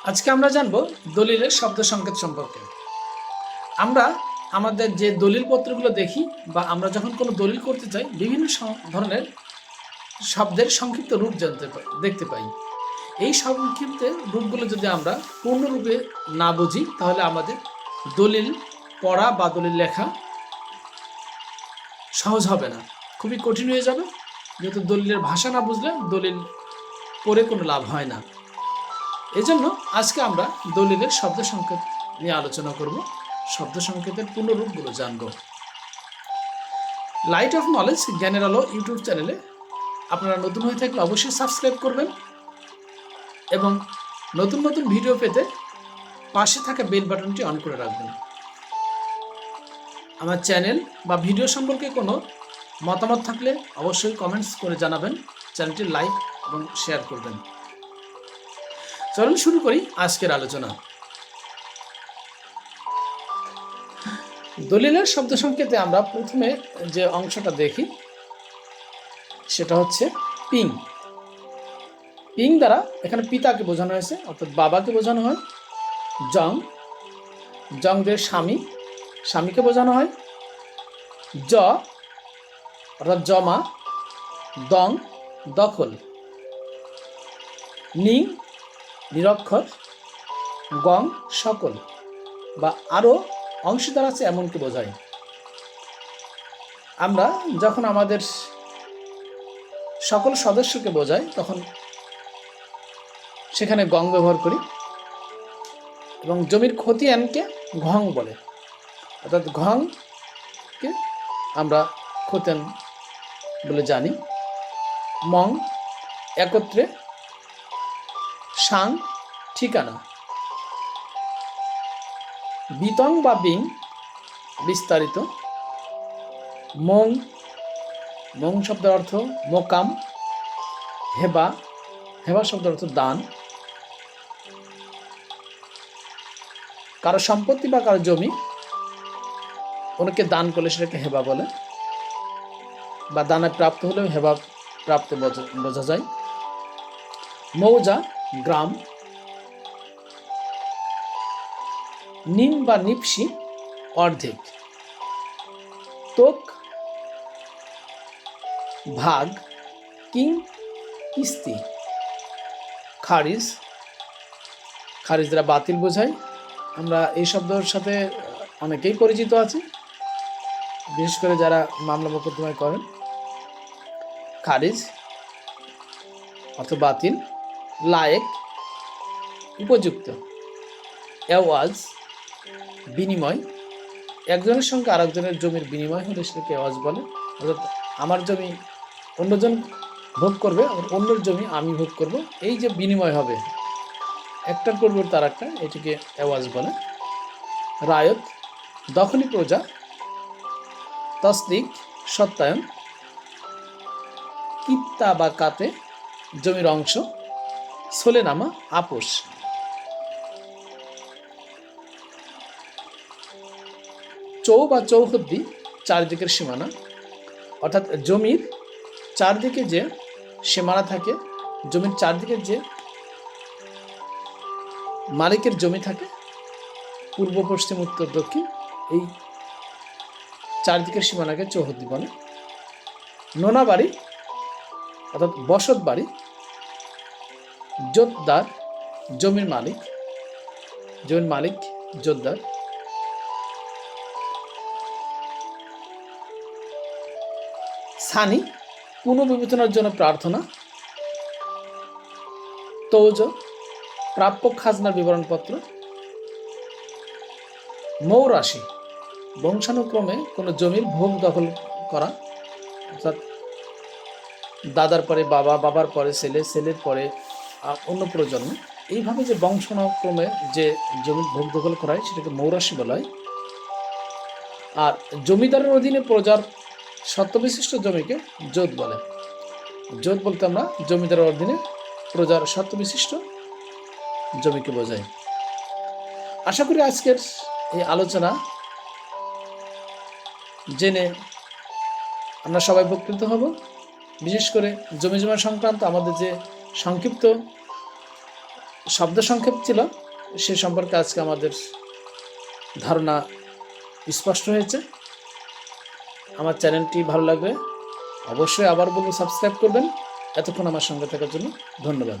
আজকে আমরা জানব দলিলের শব্দ সংকেত সম্পর্কে। আমরা আমাদের যে দলিল পত্রগুলো দেখি বা আমরা যখন কোনো দলিল করতে চাই, বিভিন্ন ধরনের শব্দের সংক্ষিপ্ত রূপ দেখতে পাই। এই সংক্ষিপ্ত রূপগুলো যদি আমরা পূর্ণরূপে না বুঝি, তাহলে আমাদের দলিল পড়া বা দলিল লেখা সহজ হবে না, খুবই কঠিন হয়ে যাবে। যেহেতু দলিলের ভাষা না বুঝলে দলিল পড়ে কোনো লাভ হয় না। এজন্য আজকে আমরা দলিলের শব্দ সংকেত নিয়ে আলোচনা করব, শব্দ সংকেতের পূর্ণরূপগুলো জানব। লাইট অফ নলেজ জ্ঞানের আলো ইউটিউব চ্যানেলে আপনারা নতুন হয়ে থাকলে অবশ্যই সাবস্ক্রাইব করবেন এবং নতুন নতুন ভিডিও পেতে পাশে থাকা বেল বাটনটি অন করে রাখবেন। আমার চ্যানেল বা ভিডিও সম্পর্কে কোনো মতামত থাকলে অবশ্যই কমেন্টস করে জানাবেন, চ্যানেলটি লাইক এবং শেয়ার করবেন। চলুন শুরু করি আজকের আলোচনা। দলিলের শব্দ সংকেতে আমরা প্রথমে যে অংশটা দেখি সেটা হচ্ছে পিং। পিং দ্বারা এখানে পিতাকে বোঝানো হয়েছে, অর্থাৎ বাবাকে বোঝানো হয়। জং, জং দিয়ে স্বামী, স্বামীকে বোঝানো হয়। জ অর্থাৎ জমা, দং দখল। নিং নিরক্ষর, গং সকল বা আরও অংশীদার আছে এমনকি বোঝায়। আমরা যখন আমাদের সকল সদস্যকে বোঝাই তখন সেখানে গং ব্যবহার করি এবং জমির খতিয়ানকে ঘং বলে, অর্থাৎ ঘংকে আমরা খতিয়ান বলে জানি। মং একত্রে, সাং ঠিকানা। বিতং বা বিং বিস্তারিত। মং, মং শব্দের অর্থ মোকাম। হেবা, হেবা শব্দের অর্থ দান। কারো সম্পত্তি বা কারো জমি ওনাকে দান করলে সেটাকে হেবা বলে, বা দানে প্রাপ্ত হলেও হেবা প্রাপ্ত বোঝা যায়। মৌজা গ্রাম। নিম বা নিপসি অর্ধেক। তোক ভাগ, কিং কিস্তি। খারিজ, খারিজ দ্বারা বাতিল বোঝায়। আমরা এই শব্দের সাথে অনেকেই পরিচিত আছি, বিশেষ করে যারা মামলা মোকদ্দমায় করেন। খারিজ অর্থ বাতিল। লায়েক উপযুক্ত। এওয়াজ বিনিময়, একজনের সঙ্গে আরেকজনের জমির বিনিময় হলে সেটাকে এওয়াজ বলে। অর্থাৎ আমার জমি অন্যজন ভোগ করবে, অন্যের জমি আমি ভোগ করব, এই যে বিনিময় হবে একটার পরিবর্তে আর একটা, এটিকে এওয়াজ বলে। রায়ত দখলি প্রজা। তসদিক সত্যায়ন। কিত্তা বা কাতে জমির অংশ। সোলেনামা আপোষ। চৌ বা চৌহদ্দি চারদিকের সীমানা, অর্থাৎ জমির চারদিকে যে সীমানা থাকে, জমির চারদিকে যে মালিকের জমি থাকে, পূর্ব পশ্চিম উত্তর দক্ষিণ, এই চারদিকের সীমানাকে চৌহদ্দি বলে। নোনা বাড়ি অর্থাৎ বসত বাড়ি। জোতদার জমির মালিক, জমির মালিক জোতদার। সানি পুনর্বিবেচনার জন্য প্রার্থনা। তৌজ প্রাপ্য খাজনার বিবরণপত্র। মৌরাশি বংশানুক্রমে কোনো জমির ভোগ দখল করা, অর্থাৎ দাদার পরে বাবা, বাবার পরে ছেলে, ছেলের পরে অন্য প্রজন্ম, এইভাবে যে বংশানুক্রমে যে জমির ভোগ দখল করা হয় সেটাকে মৌরাশি বলা হয়। আর জমিদারের অধীনে প্রজার সত্ত্ববিশিষ্ট জমিকে জোত বলে। জোত বলতে আমরা জমিদারের অধীনে প্রজার সত্ত্ববিশিষ্ট জমিকে বোঝাই। আশা করি আজকের এই আলোচনা জেনে আমরা সবাই উপকৃত হব। বিশেষ করে জমি জমা সংক্রান্ত আমাদের যে সংক্ষিপ্ত শব্দ সংক্ষেপ ছিল সে সম্পর্কে আজকে আমাদের ধারণা স্পষ্ট হয়েছে। আমার চ্যানেলটি ভালো লাগবে অবশ্যই আবার বলবো সাবস্ক্রাইব করবেন। এতক্ষণ আমার সঙ্গে থাকার জন্য ধন্যবাদ।